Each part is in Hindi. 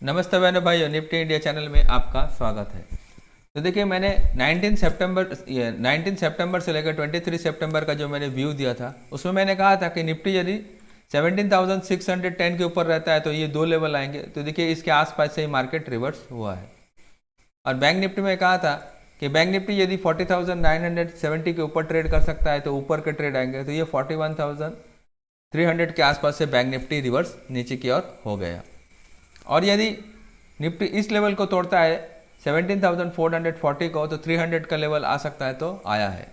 नमस्ते बहनों भाइयों, निफ्टी इंडिया चैनल में आपका स्वागत है। तो देखिए, मैंने 19 सितंबर से लेकर 23 सितंबर का जो मैंने व्यू दिया था, उसमें मैंने कहा था कि निफ्टी यदि 17,610 के ऊपर रहता है तो ये दो लेवल आएंगे। तो देखिए, इसके आसपास से ही मार्केट रिवर्स हुआ है। और बैंक निफ्टी में कहा था कि बैंक निफ्टी यदि 40,970 के ऊपर ट्रेड कर सकता है तो ऊपर के ट्रेड आएंगे। तो ये 41,300 के आसपास से बैंक निफ्टी रिवर्स नीचे की ओर हो गया। और यदि निफ्टी इस लेवल को तोड़ता है 17,440 को, तो 300 का लेवल आ सकता है, तो आया है।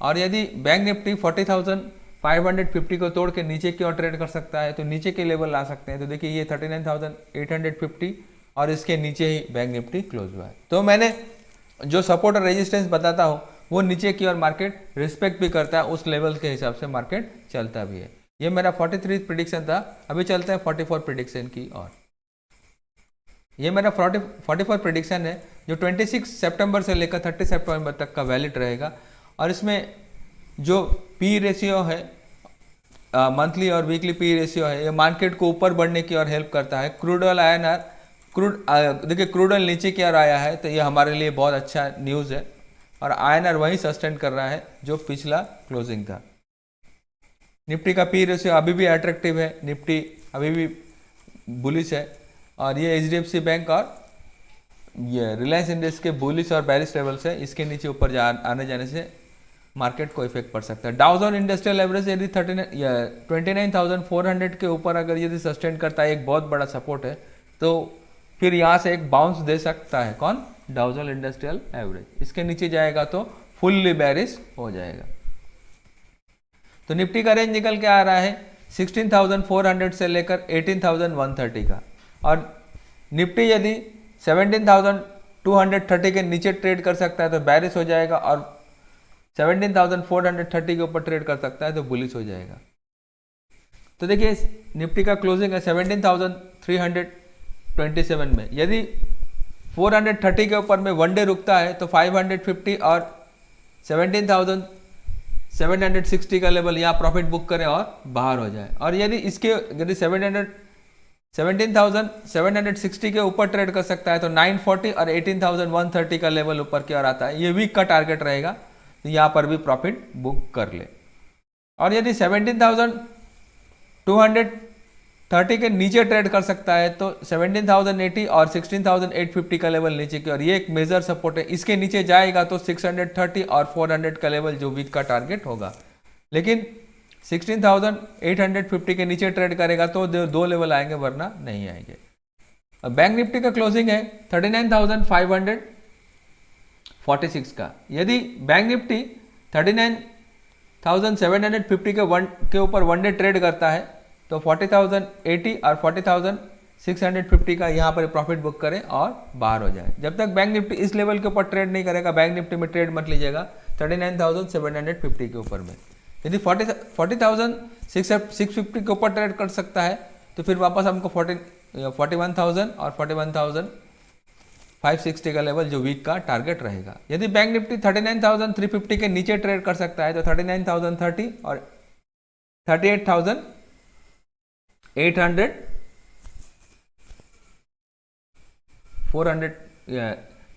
और यदि बैंक निफ्टी 40,550 को तोड़ के नीचे की ओर ट्रेड कर सकता है तो नीचे के लेवल आ सकते हैं। तो देखिए, ये 39,850 और इसके नीचे ही बैंक निफ्टी क्लोज हुआ है। तो मैंने जो सपोर्ट और रेजिस्टेंस बताता हूँ वो नीचे की ओर मार्केट रिस्पेक्ट भी करता है, उस लेवल के हिसाब से मार्केट चलता भी है। ये मेरा 43 प्रिडिक्शन था। अभी चलते हैं 44 प्रिडिक्शन की ओर। ये मेरा 44 प्रेडिक्शन है जो 26 सितंबर से लेकर 30 सितंबर तक का वैलिड रहेगा। और इसमें जो पी रेशियो है, मंथली और वीकली पी रेशियो है, ये मार्केट को ऊपर बढ़ने की ओर हेल्प करता है। क्रूड ऑयल INR देखिए, क्रूड ऑयल नीचे की ओर आया है तो ये हमारे लिए बहुत अच्छा न्यूज़ है। और INR वही सस्टेन कर रहा है जो पिछला क्लोजिंग था। निफ्टी का पी रेशियो अभी भी अट्रैक्टिव है, निफ्टी अभी भी बुलिश है। और ये HDFC बैंक और ये रिलायंस इंडस्ट्रीज के बुलिश और बैरिश लेवल्स है, इसके नीचे ऊपर आने जाने से मार्केट को इफेक्ट पड़ सकता है। डाउ जोन इंडस्ट्रियल एवरेज यदि 29,400 के ऊपर अगर यदि सस्टेन करता है, एक बहुत बड़ा सपोर्ट है, तो फिर यहाँ से एक बाउंस दे सकता है। कौन? डाउ जोन इंडस्ट्रियल एवरेज। इसके नीचे जाएगा तो फुल्ली बैरिश हो जाएगा। तो निफ्टी का रेंज निकल के आ रहा है 16,400 से लेकर 18,130 का। और निफ्टी यदि 17,230 के नीचे ट्रेड कर सकता है तो बैरिश हो जाएगा, और 17,430 के ऊपर ट्रेड कर सकता है तो बुलिश हो जाएगा। तो देखिए, निफ्टी का क्लोजिंग है 17,327 में। यदि 430 के ऊपर में वन डे रुकता है तो 550 और 17,760 का लेवल यहाँ प्रॉफिट बुक करें और बाहर हो जाए। और यदि 17,760 के ऊपर ट्रेड कर सकता है तो 940 और 18,130 का लेवल ऊपर की ओर आता है। ये वीक का टारगेट रहेगा, तो यहाँ पर भी प्रॉफिट बुक कर ले। और यदि 17,230 के नीचे ट्रेड कर सकता है तो 17,080 और 16,850 का लेवल नीचे की ओर, ये एक मेजर सपोर्ट है। इसके नीचे जाएगा तो 630 और 400 का लेवल जो वीक का टारगेट होगा। लेकिन 16,850 के नीचे ट्रेड करेगा तो दो लेवल आएंगे, वरना नहीं आएंगे। अब बैंक निफ्टी का क्लोजिंग है 39,546 का। यदि बैंक निफ्टी 39,750 के ऊपर वन डे ट्रेड करता है तो 40,080 और 40,650 का यहाँ पर प्रॉफिट बुक करें और बाहर हो जाए। जब तक बैंक निफ्टी इस लेवल के ऊपर ट्रेड नहीं करेगा, बैंक निफ्टी में ट्रेड मत लीजिएगा 39,750 के ऊपर में। यदि 40,650 के ऊपर ट्रेड कर सकता है तो फिर वापस हमको 41,000 और 41,560 का लेवल जो वीक का टारगेट रहेगा। यदि बैंक निफ्टी 39,350 के नीचे ट्रेड कर सकता है तो 39,030 और 38,400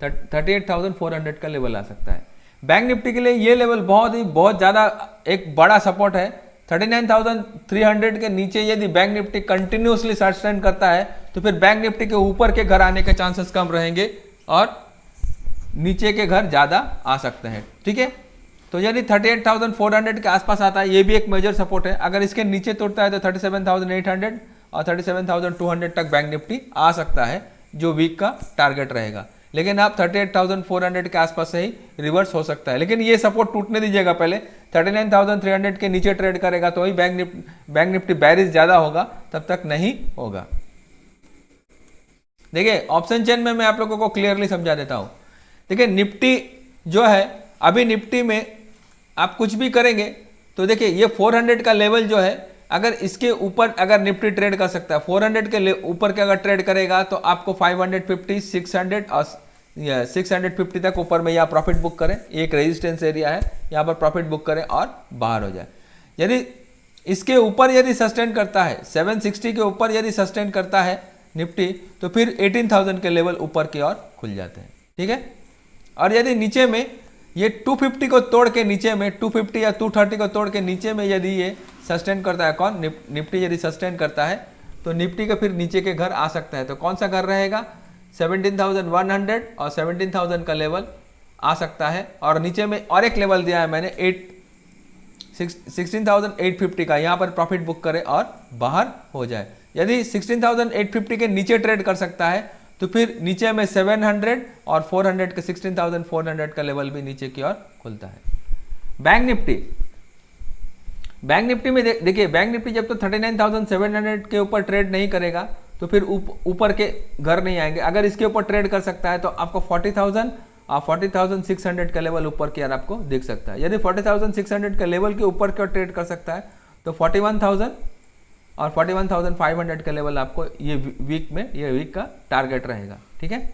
38,400 का लेवल आ सकता है। बैंक निफ्टी के लिए ये लेवल बहुत ज़्यादा एक बड़ा सपोर्ट है। 39,300 के नीचे यदि बैंक निफ्टी कंटिन्यूसली सस्टेन करता है तो फिर बैंक निफ्टी के ऊपर के घर आने के चांसेस कम रहेंगे और नीचे के घर ज़्यादा आ सकते हैं। ठीक है, तो यदि 38,400 के आसपास आता है, ये भी एक मेजर सपोर्ट है। अगर इसके नीचे तोड़ता है तो 37,800 और 37,200 तक बैंक निफ्टी आ सकता है, जो वीक का टारगेट रहेगा। लेकिन आप 38,400 के आसपास से ही रिवर्स हो सकता है। लेकिन ये सपोर्ट टूटने दीजिएगा पहले। 39,300 के नीचे ट्रेड करेगा तो ही बैंक निफ्टी बैरिश ज़्यादा होगा, तब तक नहीं होगा। देखिए, ऑप्शन चेन में मैं आप लोगों को क्लियरली समझा देता हूँ। देखिए, निफ्टी जो है, अभी निफ्टी में आप कुछ भी करेंगे तो देखिए, ये 400 का लेवल जो है, अगर इसके ऊपर अगर निफ्टी ट्रेड कर सकता है, 400 के ऊपर के अगर ट्रेड करेगा तो आपको 550, 600 और 650 तक ऊपर में यहाँ प्रॉफिट बुक करें। एक रेजिस्टेंस एरिया है, यहाँ पर प्रॉफिट बुक करें और बाहर हो जाए। यदि इसके ऊपर यदि सस्टेन करता है, 760 के ऊपर यदि सस्टेन करता है निफ्टी, तो फिर 18,000 के लेवल ऊपर की ओर खुल जाते हैं, ठीक है। और यदि नीचे में ये 250 को तोड़ के नीचे में 250 या 230 को तोड़ के नीचे में यदि ये सस्टेन करता है, कौन, निफ्टी यदि सस्टेन करता है तो निफ्टी का फिर नीचे के घर आ सकता है। तो कौन सा घर रहेगा, 17,100 और 17,000 का लेवल आ सकता है। और नीचे में और एक लेवल दिया है मैंने 16,850 का, यहाँ पर प्रॉफिट बुक करे और बाहर हो जाए। यदि 16,850 के नीचे ट्रेड कर सकता है तो फिर नीचे में 700 और 400 का 16,400 का लेवल भी नीचे की ओर खुलता है। बैंक निफ्टी में देखिए, बैंक निफ्टी जब तो 39,700 के ऊपर ट्रेड नहीं करेगा तो फिर ऊपर के घर नहीं आएंगे। अगर इसके ऊपर ट्रेड कर सकता है तो आपको 40,000 और 40,600 का लेवल ऊपर की ओर आपको दिख सकता है। यदि 40,600 का लेवल के ऊपर की ओर ट्रेड कर सकता है तो 41,000 और 41,500 का लेवल आपको ये वीक का टारगेट रहेगा, ठीक है।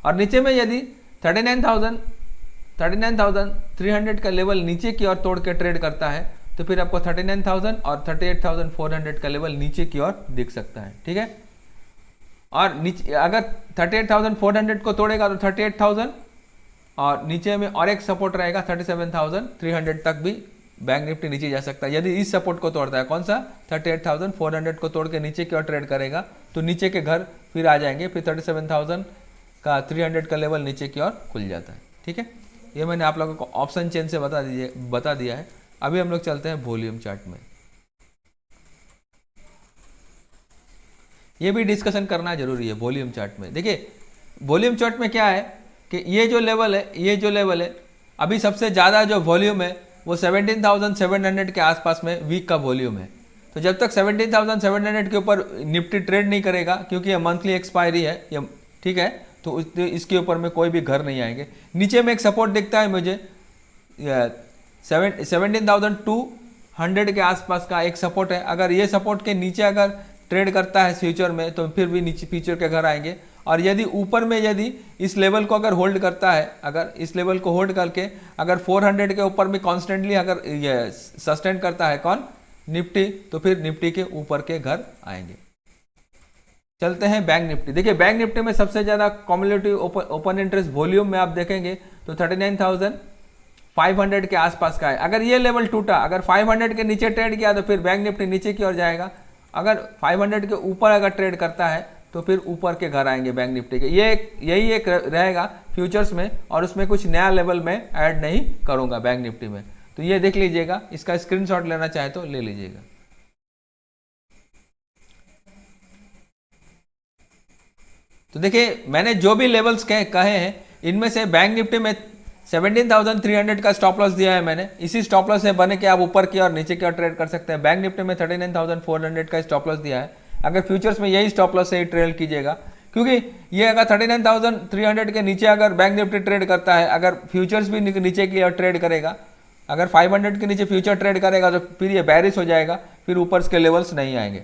और नीचे में यदि 39,300 का लेवल नीचे की ओर तोड़ के ट्रेड करता है तो फिर आपको 39,000 और 38,400 का लेवल नीचे की ओर दिख सकता है, ठीक है। और नीचे अगर 38,400 को तोड़ेगा तो 38,000 और नीचे में और एक सपोर्ट रहेगा 37,300 तक भी बैंक निफ्टी नीचे जा सकता है। यदि इस सपोर्ट को तोड़ता है, कौन सा, 38,400 को तोड़ के नीचे की ओर ट्रेड करेगा तो नीचे के घर फिर आ जाएंगे, फिर 37,300 का लेवल नीचे की ओर खुल जाता है, ठीक है। ये मैंने आप लोगों को ऑप्शन चेन से बता दिया है। अभी हम लोग चलते हैं वॉल्यूम चार्ट में। ये भी डिस्कशन करना जरूरी है वॉल्यूम चार्ट में। देखिए वॉल्यूम चार्ट में क्या है कि ये जो लेवल है अभी सबसे ज़्यादा जो वॉल्यूम है वो 17,700 के आसपास में वीक का वॉल्यूम है। तो जब तक 17,700 के ऊपर निफ्टी ट्रेड नहीं करेगा, क्योंकि ये मंथली एक्सपायरी है ये, ठीक है, तो इसके ऊपर में कोई भी घर नहीं आएंगे। नीचे में एक सपोर्ट दिखता है मुझे 17,200 के आसपास का एक सपोर्ट है। अगर ये सपोर्ट के नीचे अगर ट्रेड करता है फ्यूचर में तो फिर भी नीचे फ्यूचर के घर आएंगे। और यदि ऊपर में यदि इस लेवल को अगर होल्ड करता है, अगर इस लेवल को होल्ड करके अगर 400 के ऊपर में कॉन्स्टेंटली अगर ये सस्टेन करता है, कौन, निफ्टी, तो फिर निफ्टी के ऊपर के घर आएंगे। चलते हैं बैंक निफ्टी। देखिए बैंक निफ्टी में सबसे ज़्यादा कम्युलेटिव ओपन इंटरेस्ट वॉल्यूम में आप देखेंगे तो 39,500 के आसपास का है। अगर ये लेवल टूटा, अगर 500 के नीचे ट्रेड किया तो फिर बैंक निफ्टी नीचे की ओर जाएगा। अगर 500 के ऊपर अगर ट्रेड करता है तो फिर ऊपर के घर आएंगे बैंक निफ्टी के। यही एक रहेगा फ्यूचर्स में, और उसमें कुछ नया लेवल में ऐड नहीं करूंगा बैंक निफ्टी में। तो ये देख लीजिएगा, इसका स्क्रीनशॉट लेना चाहे तो ले लीजिएगा। तो देखिए मैंने जो भी लेवल्स कहे हैं इनमें से बैंक निफ्टी में 17,300 का स्टॉप लॉस दिया है मैंने। इसी स्टॉप लॉस से बने के आप ऊपर की और नीचे की ओर ट्रेड कर सकते हैं। बैंक निफ्टी में 39,400 का स्टॉप लॉस दिया है। अगर फ्यूचर्स में यही स्टॉप लॉस से ही ट्रेड कीजिएगा, क्योंकि ये अगर 39,300 के नीचे अगर बैंक निफ्टी ट्रेड करता है, अगर फ्यूचर्स भी नीचे की ओर ट्रेड करेगा, अगर 500 के नीचे फ्यूचर ट्रेड करेगा तो फिर ये बैरिश हो जाएगा, फिर ऊपर के लेवल्स नहीं आएंगे।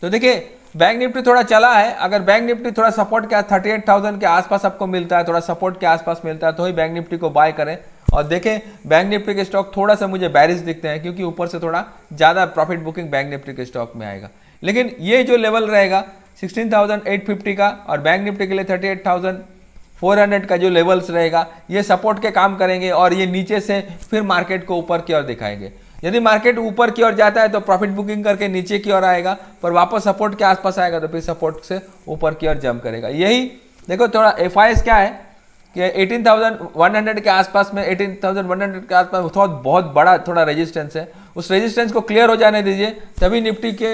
तो देखिए बैंक निफ्टी थोड़ा चला है। अगर बैंक निफ्टी थोड़ा सपोर्ट के 38,000 के आसपास आपको मिलता है, थोड़ा सपोर्ट के आसपास मिलता है, तो ही बैंक निफ्टी को बाय करें। और देखें बैंक निफ्टी के स्टॉक थोड़ा सा मुझे बैरिश दिखते हैं, क्योंकि ऊपर से थोड़ा ज़्यादा प्रॉफिट बुकिंग बैंक निफ्टी के स्टॉक में आएगा। लेकिन ये जो लेवल रहेगा 16,850 का और बैंक निफ्टी के लिए 38,400 का जो लेवल्स रहेगा, ये सपोर्ट के काम करेंगे और ये नीचे से फिर मार्केट को ऊपर की ओर दिखाएंगे। यदि मार्केट ऊपर की ओर जाता है तो प्रॉफिट बुकिंग करके नीचे की ओर आएगा, पर वापस सपोर्ट के आसपास आएगा तो फिर सपोर्ट से ऊपर की ओर जंप करेगा। यही देखो थोड़ा FIS क्या है कि 18,100 के आसपास में, 18,100 के आसपास बहुत बड़ा थोड़ा रेजिस्टेंस है। उस रेजिस्टेंस को क्लियर हो जाने दीजिए, तभी निफ्टी के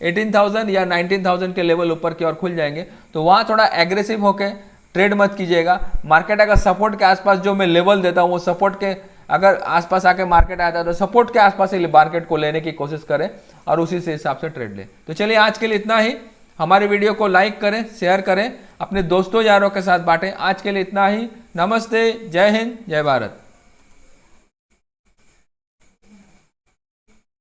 18,000 या 19,000 के लेवल ऊपर की ओर खुल जाएंगे। तो वहाँ थोड़ा एग्रेसिव होकर ट्रेड मत कीजिएगा। मार्केट अगर सपोर्ट के आसपास जो मैं लेवल देता हूँ वो सपोर्ट के अगर आसपास आके मार्केट आता है तो सपोर्ट के आसपास ही मार्केट को लेने की कोशिश करें और उसी से हिसाब से ट्रेड लें। तो चलिए आज के लिए इतना ही। हमारे वीडियो को लाइक करें, शेयर करें, अपने दोस्तों यारों के साथ बांटें। आज के लिए इतना ही। नमस्ते, जय हिंद, जय भारत।